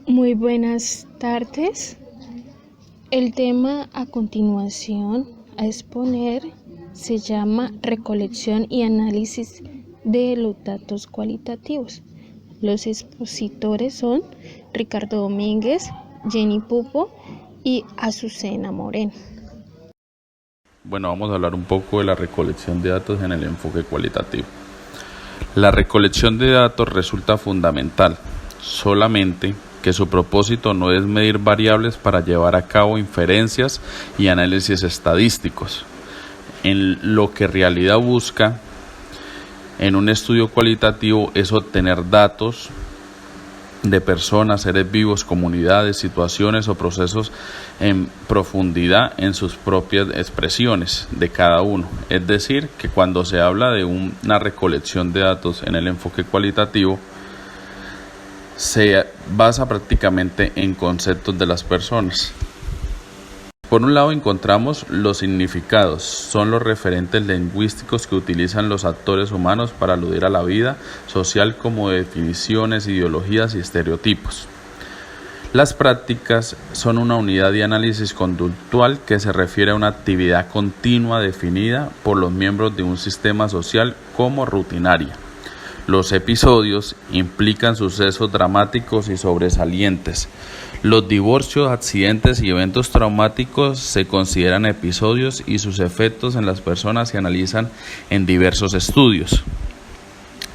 Muy buenas tardes. El tema a continuación a exponer se llama recolección y análisis de los datos cualitativos. Los expositores son Ricardo Domínguez, Jenny Pupo y Azucena Moreno. Bueno, vamos a hablar un poco de la recolección de datos en el enfoque cualitativo. La recolección de datos resulta fundamental, solamente que su propósito no es medir variables para llevar a cabo inferencias y análisis estadísticos. En lo que en realidad busca en un estudio cualitativo es obtener datos de personas, seres vivos, comunidades, situaciones o procesos en profundidad en sus propias expresiones de cada uno. Es decir, que cuando se habla de una recolección de datos en el enfoque cualitativo, se basa prácticamente en conceptos de las personas. Por un lado encontramos los significados, son los referentes lingüísticos que utilizan los actores humanos para aludir a la vida social como definiciones, ideologías y estereotipos. Las prácticas son una unidad de análisis conductual que se refiere a una actividad continua definida por los miembros de un sistema social como rutinaria. Los episodios implican sucesos dramáticos y sobresalientes. Los divorcios, accidentes y eventos traumáticos se consideran episodios y sus efectos en las personas se analizan en diversos estudios.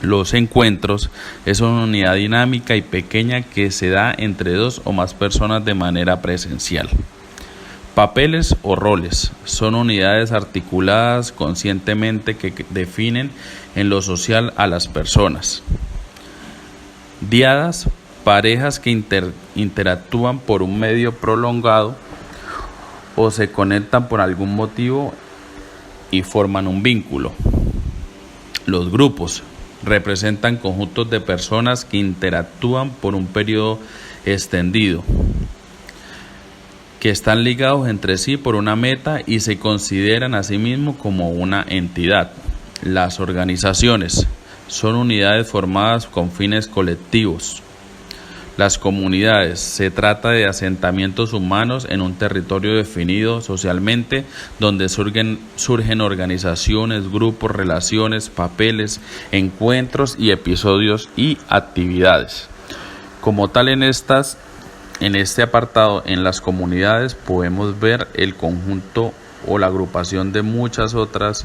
Los encuentros es una unidad dinámica y pequeña que se da entre dos o más personas de manera presencial. Papeles o roles son unidades articuladas conscientemente que definen en lo social a las personas. Diadas, parejas que interactúan por un medio prolongado o se conectan por algún motivo y forman un vínculo. Los grupos representan conjuntos de personas que interactúan por un periodo extendido, que están ligados entre sí por una meta y se consideran a sí mismos como una entidad. Las organizaciones son unidades formadas con fines colectivos. Las comunidades se trata de asentamientos humanos en un territorio definido socialmente donde surgen organizaciones, grupos, relaciones, papeles, encuentros y episodios y actividades. Como tal en este apartado, en las comunidades podemos ver el conjunto o la agrupación de muchas otras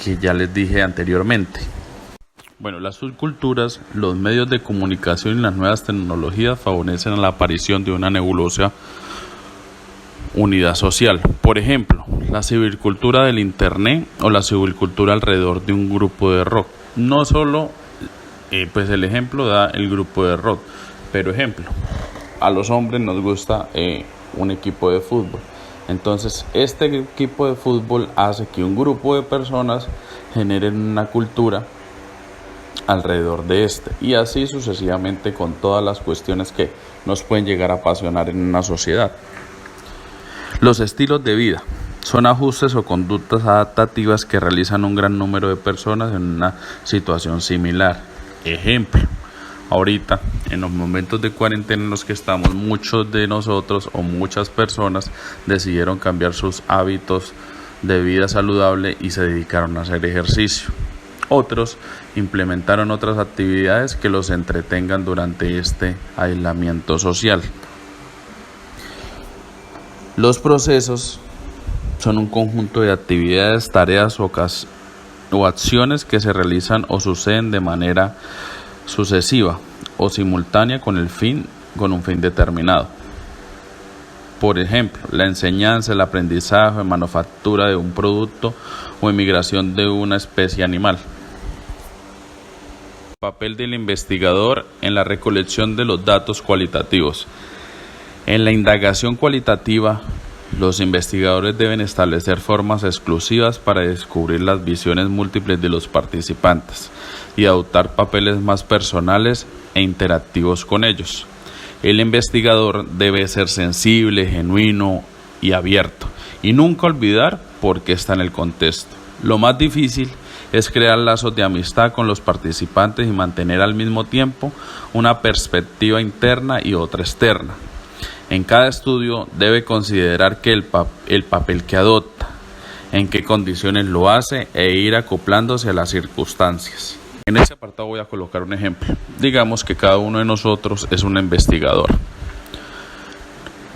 que ya les dije anteriormente. Bueno, las subculturas, los medios de comunicación y las nuevas tecnologías favorecen la aparición de una nebulosa unidad social. Por ejemplo, la cibercultura del internet o la cibercultura alrededor de un grupo de rock. No solo, el ejemplo da el grupo de rock, pero ejemplo, a los hombres nos gusta un equipo de fútbol. Entonces, este equipo de fútbol hace que un grupo de personas generen una cultura alrededor de y así sucesivamente con todas las cuestiones que nos pueden llegar a apasionar en una sociedad. Los estilos de vida son ajustes o conductas adaptativas que realizan un gran número de personas en una situación similar. Ejemplo, ahorita, en los momentos de cuarentena en los que estamos, muchos de nosotros o muchas personas decidieron cambiar sus hábitos de vida saludable y se dedicaron a hacer ejercicio. Otros implementaron otras actividades que los entretengan durante este aislamiento social. Los procesos son un conjunto de actividades, tareas o acciones que se realizan o suceden de manera sucesiva o simultánea con un fin determinado. Por ejemplo, la enseñanza, el aprendizaje, manufactura de un producto o emigración de una especie animal. Papel del investigador en la recolección de los datos cualitativos. En la indagación cualitativa, los investigadores deben establecer formas exclusivas para descubrir las visiones múltiples de los participantes y adoptar papeles más personales e interactivos con ellos. El investigador debe ser sensible, genuino y abierto, y nunca olvidar por qué está en el contexto. Lo más difícil es crear lazos de amistad con los participantes y mantener al mismo tiempo una perspectiva interna y otra externa. En cada estudio debe considerar que el papel que adopta, en qué condiciones lo hace e ir acoplándose a las circunstancias. En este apartado voy a colocar un ejemplo. Digamos que cada uno de nosotros es un investigador.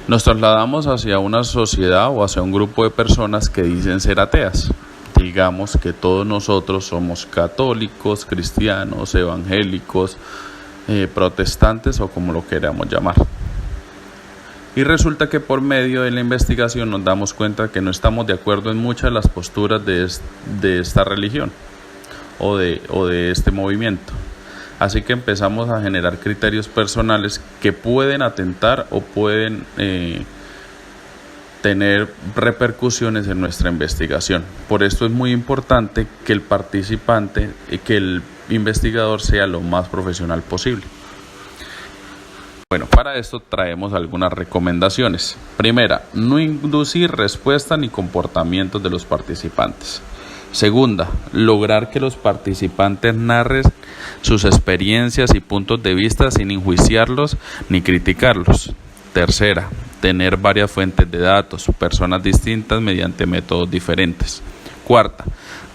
Nos trasladamos hacia una sociedad o hacia un grupo de personas que dicen ser ateas. Digamos que todos nosotros somos católicos, cristianos, evangélicos, protestantes o como lo queramos llamar. Y resulta que por medio de la investigación nos damos cuenta que no estamos de acuerdo en muchas de las posturas de esta religión o de este movimiento. Así que empezamos a generar criterios personales que pueden atentar o pueden tener repercusiones en nuestra investigación. Por esto es muy importante que el participante, que el investigador sea lo más profesional posible. Bueno, para esto traemos algunas recomendaciones. Primera, no inducir respuesta ni comportamientos de los participantes. Segunda, lograr que los participantes narren sus experiencias y puntos de vista sin enjuiciarlos ni criticarlos. Tercera, tener varias fuentes de datos, personas distintas mediante métodos diferentes. Cuarta,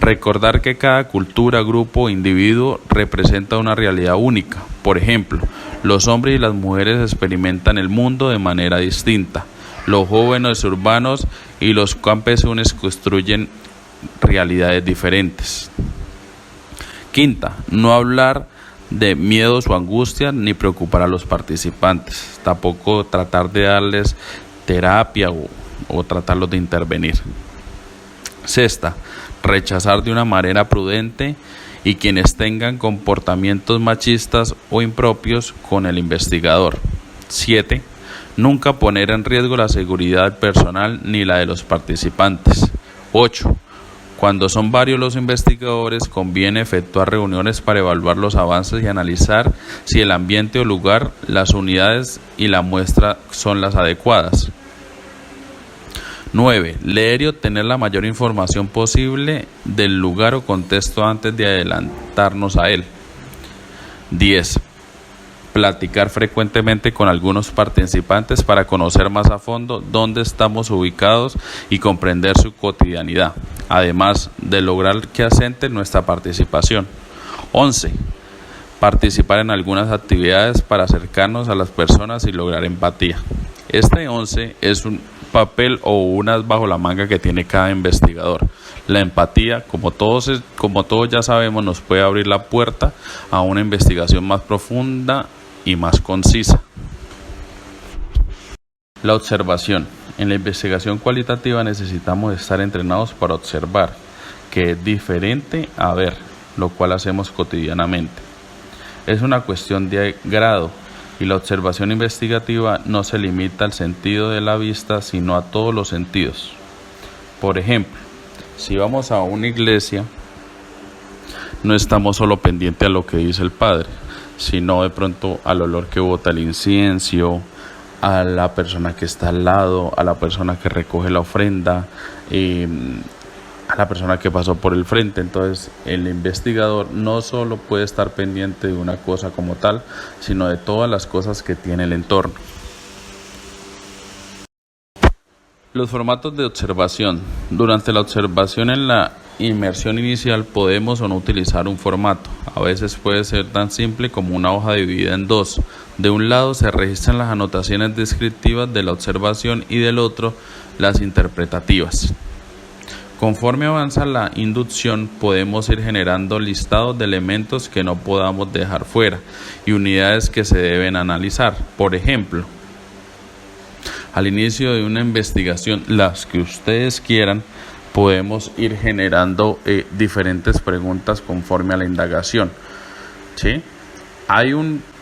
recordar que cada cultura, grupo o individuo representa una realidad única. Por ejemplo, los hombres y las mujeres experimentan el mundo de manera distinta. Los jóvenes urbanos y los campesinos construyen realidades diferentes. Quinta, no hablar de miedos o angustias ni preocupar a los participantes. Tampoco tratar de darles terapia o tratarlos de intervenir. Sexta, rechazar de una manera prudente y quienes tengan comportamientos machistas o impropios con el investigador. 7. Nunca poner en riesgo la seguridad personal ni la de los participantes. 8. Cuando son varios los investigadores, conviene efectuar reuniones para evaluar los avances y analizar si el ambiente o lugar, las unidades y la muestra son las adecuadas. 9. Leer y obtener la mayor información posible del lugar o contexto antes de adelantarnos a él. 10. Platicar frecuentemente con algunos participantes para conocer más a fondo dónde estamos ubicados y comprender su cotidianidad, además de lograr que asenten nuestra participación. 11. Participar en algunas actividades para acercarnos a las personas y lograr empatía. Este 11 es un papel o unas bajo la manga que tiene cada investigador. La empatía, como todos ya sabemos, nos puede abrir la puerta a una investigación más profunda y más concisa. La observación. En la investigación cualitativa necesitamos estar entrenados para observar, que es diferente a ver, lo cual hacemos cotidianamente. Es una cuestión de grado. Y la observación investigativa no se limita al sentido de la vista, sino a todos los sentidos. Por ejemplo, si vamos a una iglesia, no estamos solo pendientes a lo que dice el padre, sino de pronto al olor que bota el incienso, a la persona que está al lado, a la persona que recoge la ofrenda, a la persona que pasó por el frente. Entonces el investigador no solo puede estar pendiente de una cosa como tal, sino de todas las cosas que tiene el entorno. Los formatos de observación. Durante la observación en la inmersión inicial podemos o no utilizar un formato. A veces puede ser tan simple como una hoja dividida en dos. De un lado se registran las anotaciones descriptivas de la observación y del otro las interpretativas. Conforme avanza la inducción, podemos ir generando listados de elementos que no podamos dejar fuera y unidades que se deben analizar. Por ejemplo, al inicio de una investigación, las que ustedes quieran, podemos ir generando diferentes preguntas conforme a la indagación. ¿Sí?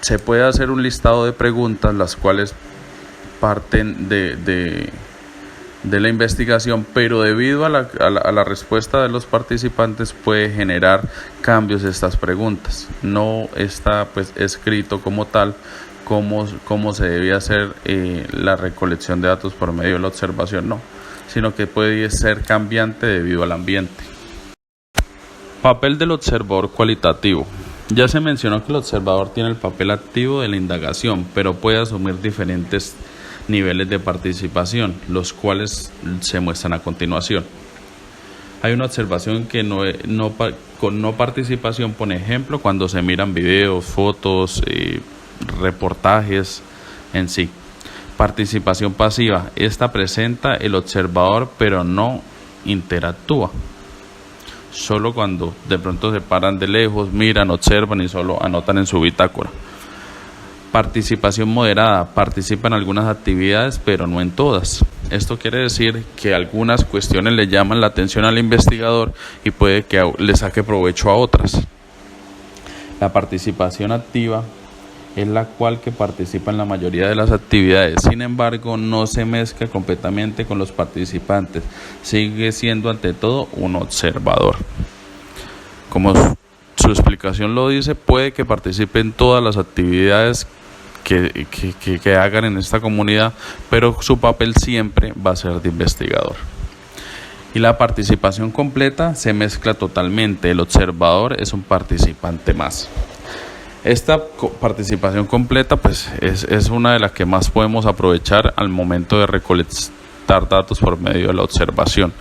Se puede hacer un listado de preguntas, las cuales parten de la investigación, pero debido a la respuesta de los participantes puede generar cambios estas preguntas. No está pues escrito como tal cómo se debe hacer la recolección de datos por medio de la observación, no, sino que puede ser cambiante debido al ambiente. Papel del observador cualitativo. Ya se mencionó que el observador tiene el papel activo de la indagación, pero puede asumir diferentes niveles de participación, los cuales se muestran a continuación. Hay una observación que con no participación, por ejemplo, cuando se miran videos, fotos, reportajes en sí. Participación pasiva. Esta presenta el observador, pero no interactúa. Solo cuando de pronto se paran de lejos, miran, observan y solo anotan en su bitácora. Participación moderada. Participa en algunas actividades, pero no en todas. Esto quiere decir que algunas cuestiones le llaman la atención al investigador y puede que le saque provecho a otras. La participación activa es la cual que participa en la mayoría de las actividades, sin embargo no se mezcla completamente con los participantes, sigue siendo ante todo un observador. Como su explicación lo dice, puede que participe en todas las actividades que hagan en esta comunidad, pero su papel siempre va a ser de investigador. Y la participación completa se mezcla totalmente, el observador es un participante más. Esta participación completa pues es una de las que más podemos aprovechar al momento de recolectar datos por medio de la observación,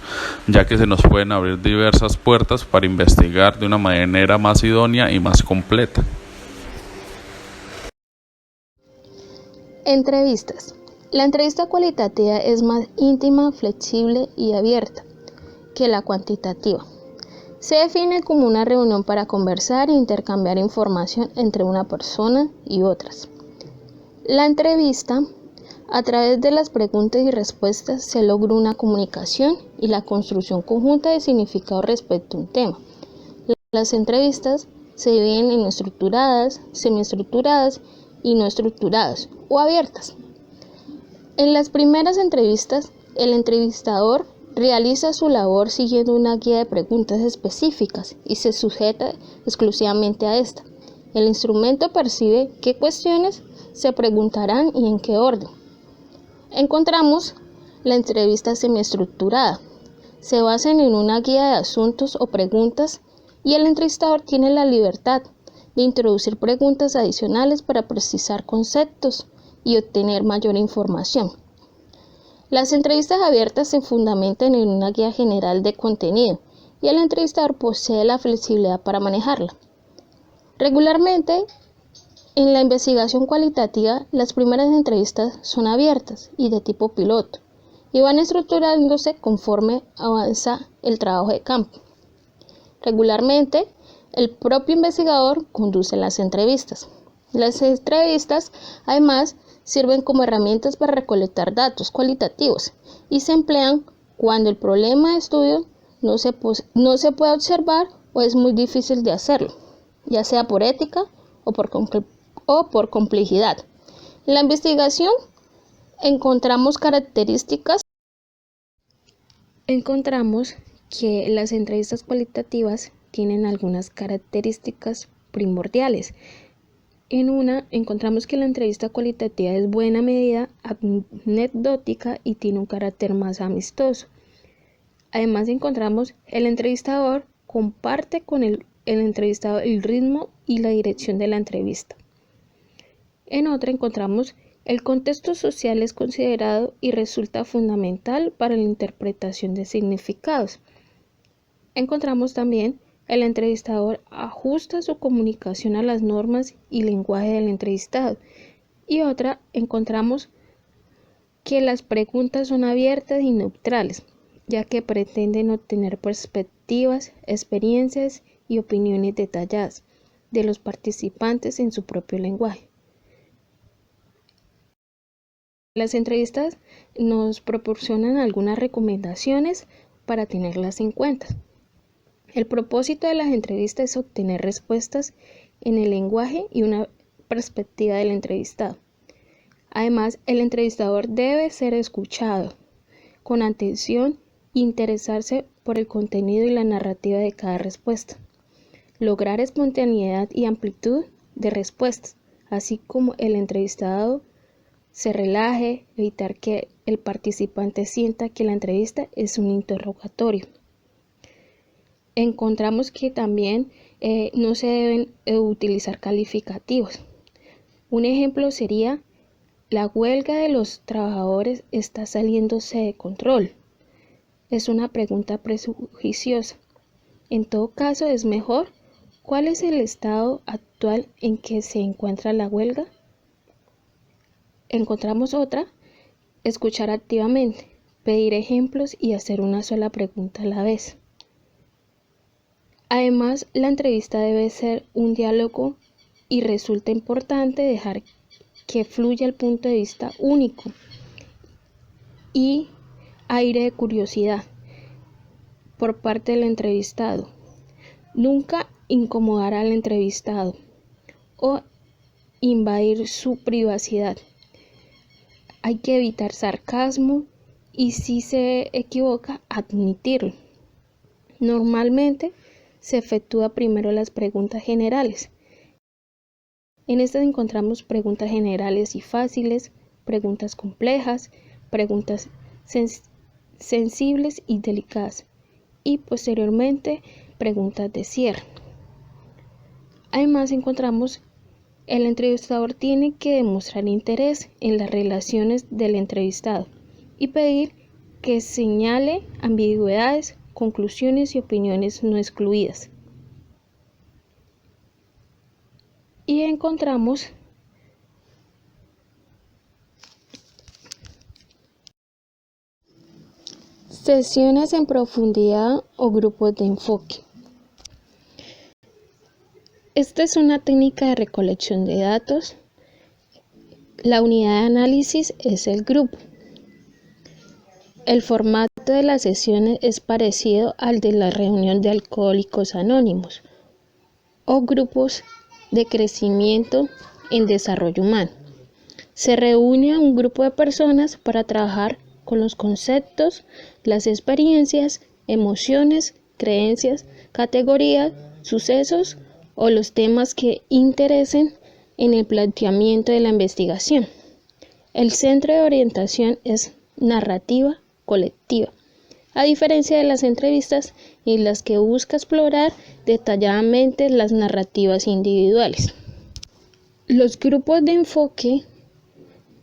ya que se nos pueden abrir diversas puertas para investigar de una manera más idónea y más completa. Entrevistas. La entrevista cualitativa es más íntima, flexible y abierta que la cuantitativa. Se define como una reunión para conversar e intercambiar información entre una persona y otras. La entrevista, a través de las preguntas y respuestas, se logra una comunicación y la construcción conjunta de significado respecto a un tema. Las entrevistas se dividen en estructuradas, semiestructuradas y no estructuradas o abiertas. En las primeras entrevistas, el entrevistador realiza su labor siguiendo una guía de preguntas específicas y se sujeta exclusivamente a esta. El instrumento percibe qué cuestiones se preguntarán y en qué orden. Encontramos la entrevista semiestructurada. Se basan en una guía de asuntos o preguntas y el entrevistador tiene la libertad de introducir preguntas adicionales para precisar conceptos y obtener mayor información. Las entrevistas abiertas se fundamentan en una guía general de contenido y el entrevistador posee la flexibilidad para manejarla. Regularmente, en la investigación cualitativa, las primeras entrevistas son abiertas y de tipo piloto y van estructurándose conforme avanza el trabajo de campo. Regularmente, el propio investigador conduce las entrevistas. Las entrevistas, además, sirven como herramientas para recolectar datos cualitativos y se emplean cuando el problema de estudio no se puede observar o es muy difícil de hacerlo, ya sea por ética o por complejidad. En la investigación encontramos que las entrevistas cualitativas tienen algunas características primordiales. En una, encontramos que la entrevista cualitativa es buena medida, anecdótica y tiene un carácter más amistoso. Además, encontramos el entrevistador comparte con el entrevistado el ritmo y la dirección de la entrevista. En otra, encontramos el contexto social es considerado y resulta fundamental para la interpretación de significados. Encontramos también el entrevistador ajusta su comunicación a las normas y lenguaje del entrevistado. Y otra, encontramos que las preguntas son abiertas y neutrales, ya que pretenden obtener perspectivas, experiencias y opiniones detalladas de los participantes en su propio lenguaje. Las entrevistas nos proporcionan algunas recomendaciones para tenerlas en cuenta. El propósito de las entrevistas es obtener respuestas en el lenguaje y una perspectiva del entrevistado. Además, el entrevistador debe ser escuchado con atención e interesarse por el contenido y la narrativa de cada respuesta. Lograr espontaneidad y amplitud de respuestas, así como el entrevistado se relaje, evitar que el participante sienta que la entrevista es un interrogatorio. encontramos que también no se deben utilizar calificativos. Un ejemplo sería: la huelga de los trabajadores está saliéndose de control. Es una pregunta prejuiciosa. En todo caso, es mejor: ¿cuál es el estado actual en que se encuentra la huelga? Encontramos otra: escuchar activamente, pedir ejemplos y hacer una sola pregunta a la vez. Además, la entrevista debe ser un diálogo y resulta importante dejar que fluya el punto de vista único y aire de curiosidad por parte del entrevistado. Nunca incomodar al entrevistado o invadir su privacidad. Hay que evitar sarcasmo y, si se equivoca, admitirlo. Normalmente se efectúa primero las preguntas generales. En estas encontramos preguntas generales y fáciles, preguntas complejas, preguntas sensibles y delicadas, y posteriormente preguntas de cierre. Además, encontramos: el entrevistador tiene que demostrar interés en las relaciones del entrevistado y pedir que señale ambigüedades, conclusiones y opiniones no excluidas. Y encontramos sesiones en profundidad o grupos de enfoque. Esta es una técnica de recolección de datos. La unidad de análisis es el grupo. El formato de las sesiones es parecido al de la reunión de Alcohólicos Anónimos o grupos de crecimiento en desarrollo humano. Se reúne a un grupo de personas para trabajar con los conceptos, las experiencias, emociones, creencias, categorías, sucesos o los temas que interesen en el planteamiento de la investigación. El centro de orientación es narrativa colectiva, a diferencia de las entrevistas en las que busca explorar detalladamente las narrativas individuales. Los grupos de enfoque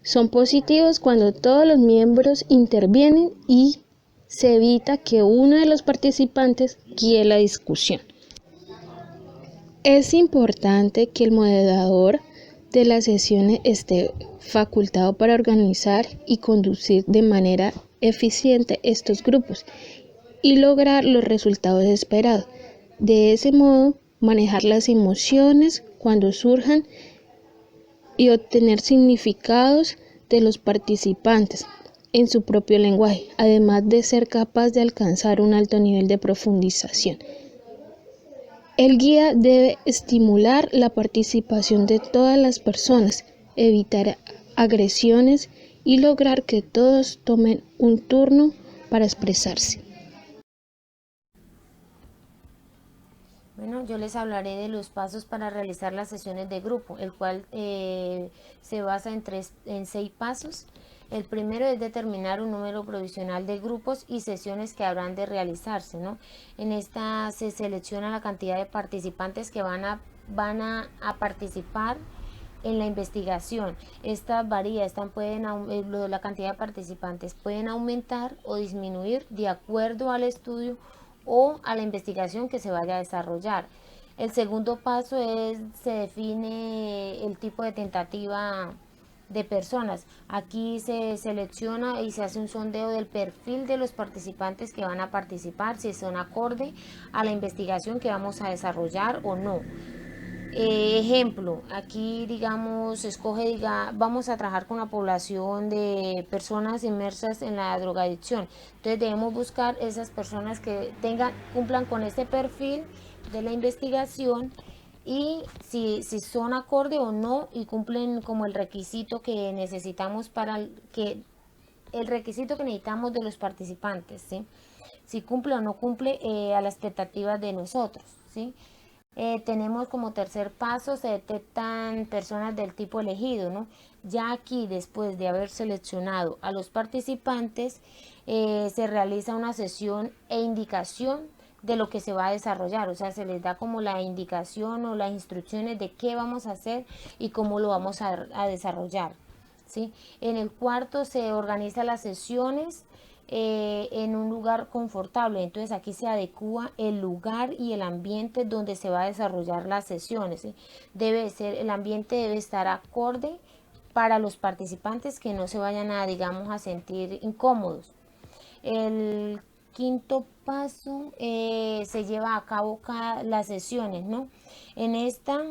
son positivos cuando todos los miembros intervienen y se evita que uno de los participantes guíe la discusión. Es importante que el moderador de las sesiones esté facultado para organizar y conducir de manera eficiente estos grupos y lograr los resultados esperados. De ese modo, manejar las emociones cuando surjan y obtener significados de los participantes en su propio lenguaje, además de ser capaz de alcanzar un alto nivel de profundización. El guía debe estimular la participación de todas las personas, evitar agresiones y lograr que todos tomen un turno para expresarse. Bueno, yo les hablaré de los pasos para realizar las sesiones de grupo, el cual se basa en 6 pasos. El primero es determinar un número provisional de grupos y sesiones que habrán de realizarse, ¿no? En esta se selecciona la cantidad de participantes que van a participar en la investigación. Esta varía, la cantidad de participantes pueden aumentar o disminuir de acuerdo al estudio o a la investigación que se vaya a desarrollar. El segundo paso se define el tipo de tentativa de personas. Aquí se selecciona y se hace un sondeo del perfil de los participantes que van a participar, si son acorde a la investigación que vamos a desarrollar o no. Ejemplo, aquí digamos, vamos a trabajar con la población de personas inmersas en la drogadicción. Entonces debemos buscar esas personas que cumplan con este perfil de la investigación y si son acorde o no y cumplen como el requisito que necesitamos el requisito que necesitamos de los participantes, ¿sí? Si cumple o no cumple a las expectativas de nosotros, ¿sí? Tenemos como tercer paso, se detectan personas del tipo elegido, ¿no? Ya aquí, después de haber seleccionado a los participantes, se realiza una sesión e indicación de lo que se va a desarrollar, o sea, se les da como la indicación o las instrucciones de qué vamos a hacer y cómo lo vamos a desarrollar, ¿sí? En el cuarto se organizan las sesiones en un lugar confortable, entonces aquí se adecua el lugar y el ambiente donde se va a desarrollar las sesiones, ¿sí? El ambiente debe estar acorde para los participantes, que no se vayan a, digamos, a sentir incómodos. El quinto paso, se lleva a cabo las sesiones, ¿no? En esta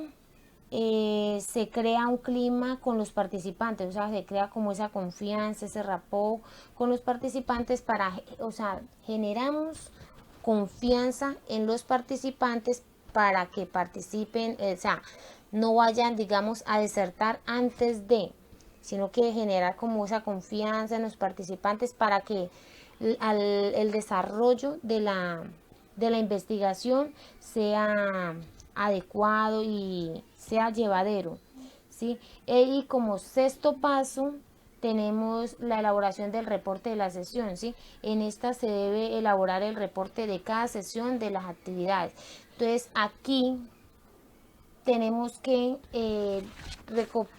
se crea un clima con los participantes, o sea, se crea como esa confianza, ese rapport con los participantes o sea, generamos confianza en los participantes para que participen, o sea, no vayan, digamos, a desertar antes de, sino que generar como esa confianza en los participantes para que el desarrollo de la investigación sea adecuado y sea llevadero, ¿sí? Y como sexto paso tenemos la elaboración del reporte de la sesión, ¿sí? En esta se debe elaborar el reporte de cada sesión de las actividades. Entonces aquí tenemos que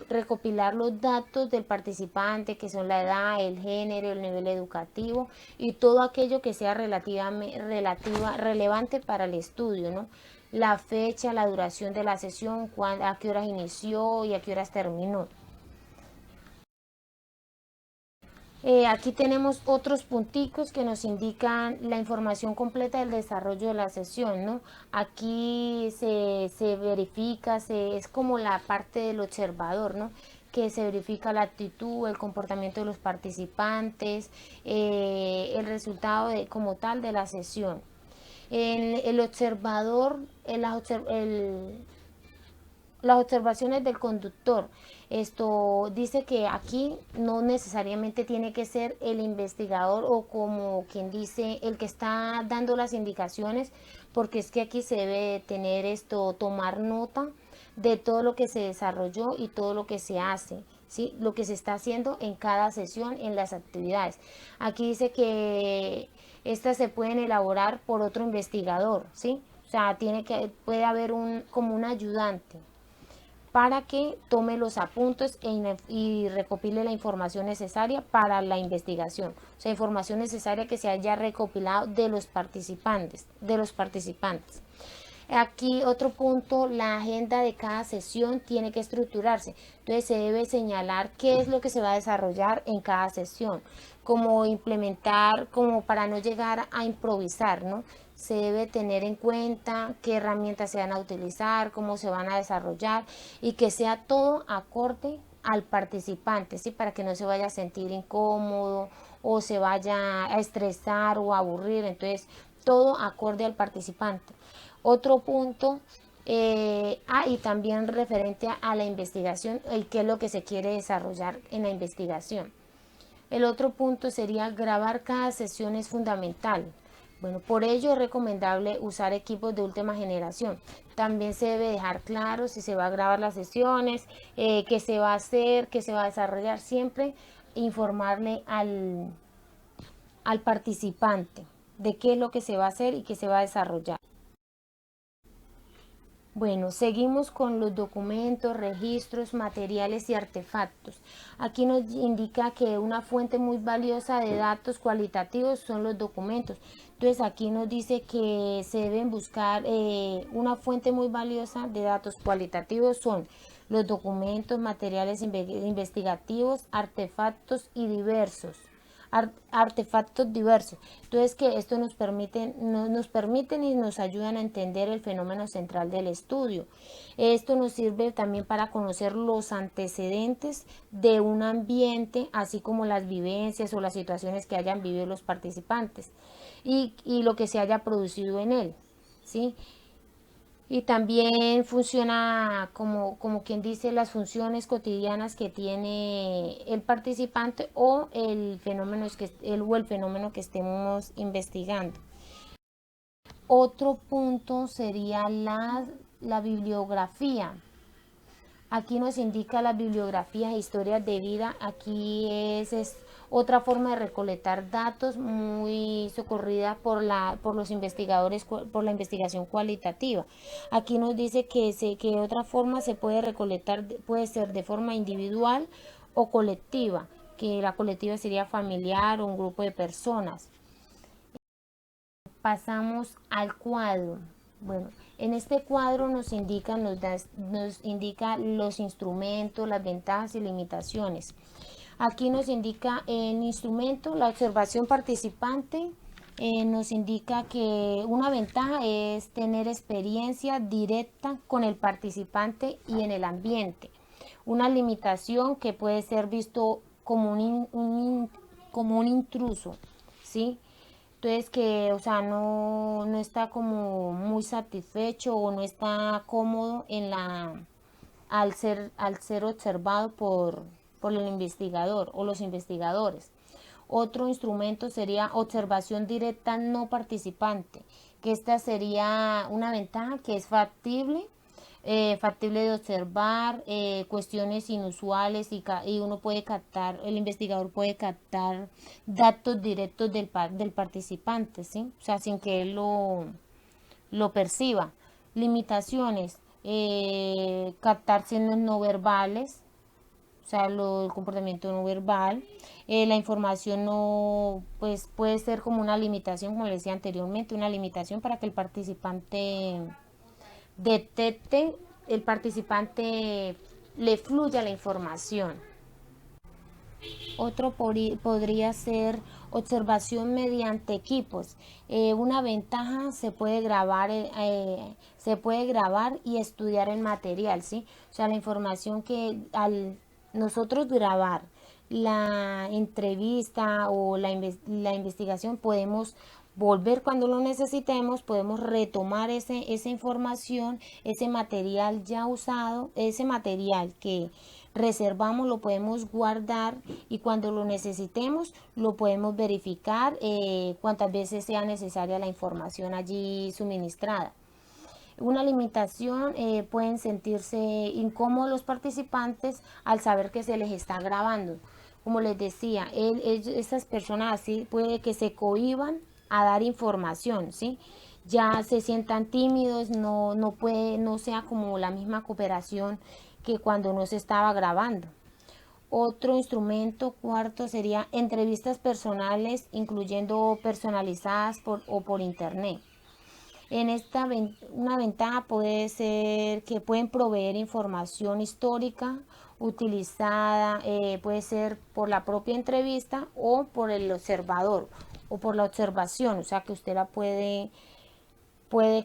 recopilar los datos del participante, que son la edad, el género, el nivel educativo y todo aquello que sea relevante para el estudio, ¿no? La fecha, la duración de la sesión, a qué horas inició y a qué horas terminó. Aquí tenemos otros punticos que nos indican la información completa del desarrollo de la sesión, ¿no? Aquí se verifica, es como la parte del observador, ¿no? Que se verifica la actitud, el comportamiento de los participantes, el resultado como tal de la sesión. El observador, las observaciones del conductor. Esto dice que aquí no necesariamente tiene que ser el investigador o como quien dice el que está dando las indicaciones, porque es que aquí se debe tener tomar nota de todo lo que se desarrolló y todo lo que se hace, ¿sí? Lo que se está haciendo en cada sesión, en las actividades. Aquí dice que estas se pueden elaborar por otro investigador, ¿sí? O sea, puede haber como un ayudante para que tome los apuntes y recopile la información necesaria para la investigación. O sea, información necesaria que se haya recopilado de los participantes. Aquí otro punto, la agenda de cada sesión tiene que estructurarse. Entonces se debe señalar qué es lo que se va a desarrollar en cada sesión, como implementar, como para no llegar a improvisar, ¿no? Se debe tener en cuenta qué herramientas se van a utilizar, cómo se van a desarrollar y que sea todo acorde al participante, ¿sí? Para que no se vaya a sentir incómodo o se vaya a estresar o a aburrir. Entonces, todo acorde al participante. Otro punto, y también referente a la investigación y qué es lo que se quiere desarrollar en la investigación. El otro punto sería grabar cada sesión es fundamental. Bueno, por ello es recomendable usar equipos de última generación. También se debe dejar claro si se va a grabar las sesiones, qué se va a hacer, qué se va a desarrollar. Siempre informarle al participante de qué es lo que se va a hacer y qué se va a desarrollar. Bueno, seguimos con los documentos, registros, materiales y artefactos. Aquí nos indica que una fuente muy valiosa de datos cualitativos son los documentos. Entonces aquí nos dice que se deben buscar una fuente muy valiosa de datos cualitativos son los documentos, materiales investigativos, artefactos y artefactos diversos. Entonces que esto nos permiten y nos ayudan a entender el fenómeno central del estudio. Esto nos sirve también para conocer los antecedentes de un ambiente, así como las vivencias o las situaciones que hayan vivido los participantes y lo que se haya producido en él, ¿sí? Y también funciona como quien dice las funciones cotidianas que tiene el participante o el fenómeno que estemos investigando. Otro punto sería la bibliografía. Aquí nos indica las bibliografías e historias de vida. Aquí es otra forma de recolectar datos muy socorrida por los investigadores, por la investigación cualitativa. Aquí nos dice que otra forma se puede recolectar, puede ser de forma individual o colectiva, que la colectiva sería familiar o un grupo de personas. Pasamos al cuadro. Bueno, en este cuadro nos indica los instrumentos, las ventajas y limitaciones. Aquí nos indica en instrumento la observación participante. Nos indica que una ventaja es tener experiencia directa con el participante y en el ambiente. Una limitación que puede ser visto como como un intruso, ¿sí? Entonces que, o sea, no está como muy satisfecho o no está cómodo al ser observado por el investigador o los investigadores. Otro instrumento sería observación directa no participante, que esta sería una ventaja que es factible de observar cuestiones inusuales y uno puede captar, el investigador puede captar datos directos del participante, ¿sí? O sea, sin que él lo perciba. Limitaciones, captar signos no verbales, o sea, el comportamiento no verbal. La información no, pues puede ser como una limitación, como les decía anteriormente, una limitación para que el participante detecte, el participante le fluya la información. Otro podría ser observación mediante equipos. Una ventaja se puede grabar y estudiar el material, ¿sí? O sea, la información que al nosotros grabar la entrevista o la investigación podemos volver cuando lo necesitemos, podemos retomar esa información, ese material ya usado, ese material que reservamos lo podemos guardar y cuando lo necesitemos lo podemos verificar cuantas veces sea necesaria la información allí suministrada. Una limitación, pueden sentirse incómodos los participantes al saber que se les está grabando. Como les decía, estas personas así puede que se cohíban a dar información, ¿sí? Ya se sientan tímidos, no sea como la misma cooperación que cuando no se estaba grabando. Otro instrumento cuarto sería entrevistas personales, incluyendo personalizadas por internet. Una ventaja puede ser que pueden proveer información histórica utilizada, puede ser por la propia entrevista o por el observador o por la observación, o sea que usted la puede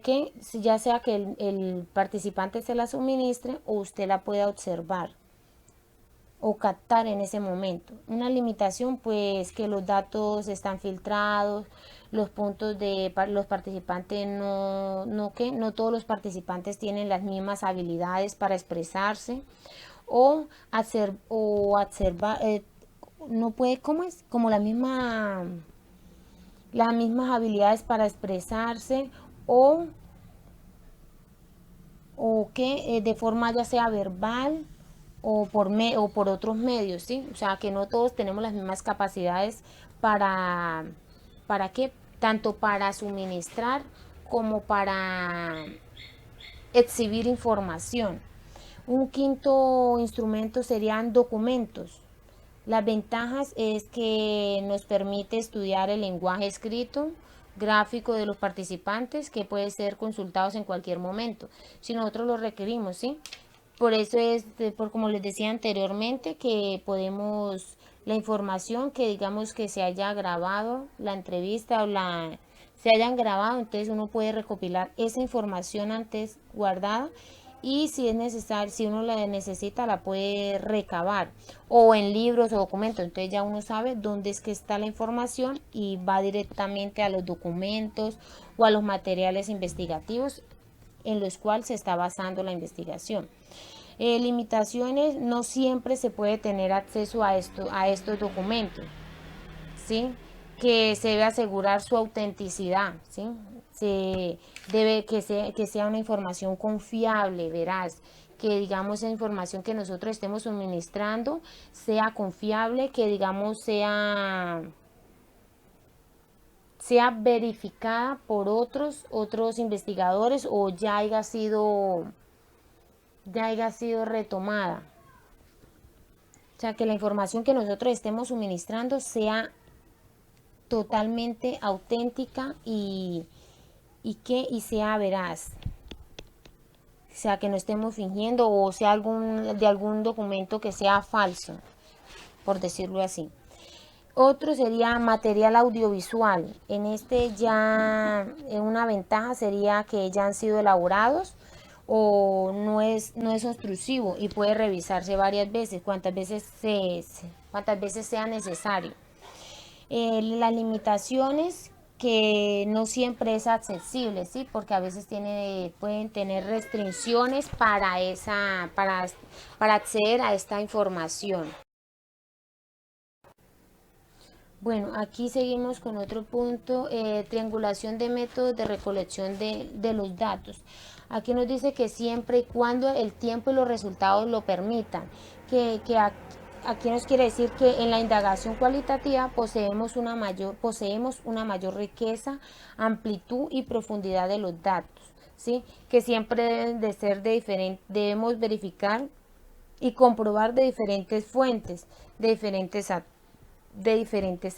que ya sea que el participante se la suministre o usted la pueda observar o captar en ese momento. Una limitación pues que los datos están filtrados, los puntos de los participantes no todos los participantes tienen las mismas habilidades para expresarse o observar no puede como las mismas habilidades para expresarse o que de forma ya sea verbal o por otros medios, ¿sí? O sea, que no todos tenemos las mismas capacidades ¿para qué? Tanto para suministrar como para exhibir información. Un quinto instrumento serían documentos. Las ventajas es que nos permite estudiar el lenguaje escrito, gráfico de los participantes que puede ser consultados en cualquier momento, si nosotros lo requerimos, ¿sí? Por eso como les decía anteriormente, que podemos, la información que digamos que se haya grabado, la entrevista se hayan grabado, entonces uno puede recopilar esa información antes guardada y si es necesario, si uno la necesita, la puede recabar o en libros o documentos, entonces ya uno sabe dónde es que está la información y va directamente a los documentos o a los materiales investigativos en los cuales se está basando la investigación. Limitaciones, no siempre se puede tener acceso a estos documentos, ¿sí? Que se debe asegurar su autenticidad, ¿sí? Se debe que sea una información confiable, veraz, que digamos esa información que nosotros estemos suministrando sea confiable, que digamos sea verificada por otros investigadores o ya haya sido retomada. O sea, que la información que nosotros estemos suministrando sea totalmente auténtica y sea veraz. O sea, que no estemos fingiendo o sea de algún documento que sea falso, por decirlo así. Otro sería material audiovisual. En este ya una ventaja sería que ya han sido elaborados o no es obtrusivo y puede revisarse varias veces, cuantas veces sea necesario. Las limitaciones que no siempre es accesible, ¿sí? Porque a veces pueden tener restricciones para acceder a esta información. Bueno, aquí seguimos con otro punto, triangulación de métodos de recolección de los datos. Aquí nos dice que siempre y cuando el tiempo y los resultados lo permitan, aquí nos quiere decir que en la indagación cualitativa poseemos una mayor riqueza, amplitud y profundidad de los datos, ¿sí? Que siempre deben de ser debemos verificar y comprobar de diferentes fuentes, de diferentes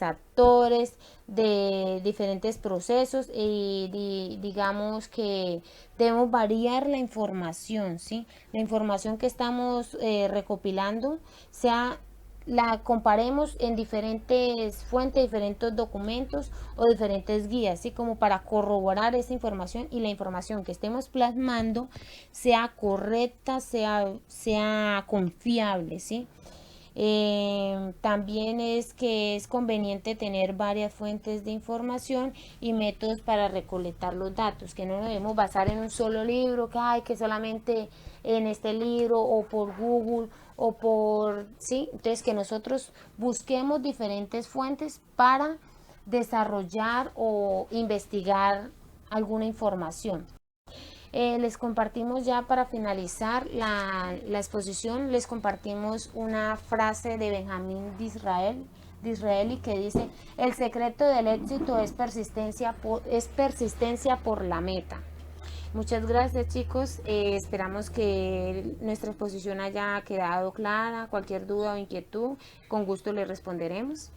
actores, de diferentes procesos y digamos que debemos variar la información, ¿sí? La información que estamos recopilando, la comparemos en diferentes fuentes, diferentes documentos o diferentes guías, ¿sí? Como para corroborar esa información y la información que estemos plasmando sea correcta, sea confiable, ¿sí? También es que es conveniente tener varias fuentes de información y métodos para recolectar los datos, que no nos debemos basar en un solo libro, que solamente en este libro o por Google sí, entonces que nosotros busquemos diferentes fuentes para desarrollar o investigar alguna información. Les compartimos ya para finalizar la exposición, les compartimos una frase de Benjamín Disraeli que dice: el secreto del éxito es persistencia por la meta. Muchas gracias, chicos, esperamos que nuestra exposición haya quedado clara. Cualquier duda o inquietud, con gusto les responderemos.